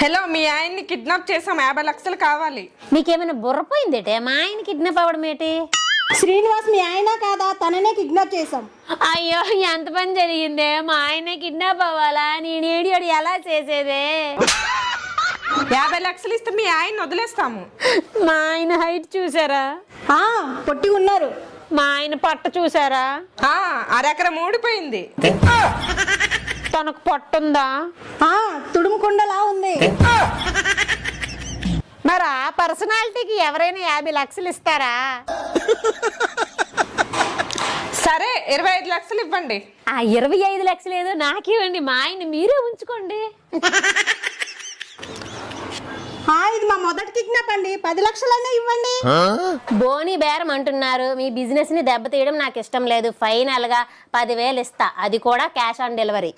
Hello, మీ ఆయన్ని kidnap చేసాం, 50 లక్షలు కావాలి. మీకేమైనా బుర్రపోయిందేటే? మా ఆయన కిడ్నాప్ అవ్వడం ఏంటి? శ్రీనివాస్ మీ ఆయన కాదా? తననే కిడ్నాప్ చేసాం. అయ్యో, ఎంత పని జరిగిందే! మా ఆయన కిడ్నాప్ అవ్వాలా? నేను ఏడియోడు ఎలా చేసేదే? 50 లక్షలు ఇస్తే మీ ఆయన్ని వదిలేస్తాము. మా ఆయన హైట్ చూసారా? పొట్టి ఉన్నారు. మా ఆయన పట్ట చూసారా? అరెకరం ఊడిపోయింది. తనకు పట్టుందా? తుడుముకుండలా ఉంది. మరి ఆ పర్సనాలిటీకి ఎవరైనా 50 లక్షలు ఇస్తారా? సరే, 25 లక్షలు ఇవ్వండి. ఆ 25 లక్షలు ఏదో నాకివ్వండి, మా ఆయన మీరే ఉంచుకోండి. ఇది మా మొదటి కిడ్నాప్ అండి, 10 లక్షలైనా ఇవ్వండి. బోని బేరం అంటున్నారు. మీ బిజినెస్ ని దెబ్బతీయడం నాకు ఇష్టం లేదు. ఫైనల్ గా 10,000 ఇస్తా, అది కూడా క్యాష్ ఆన్ డెలివరీ.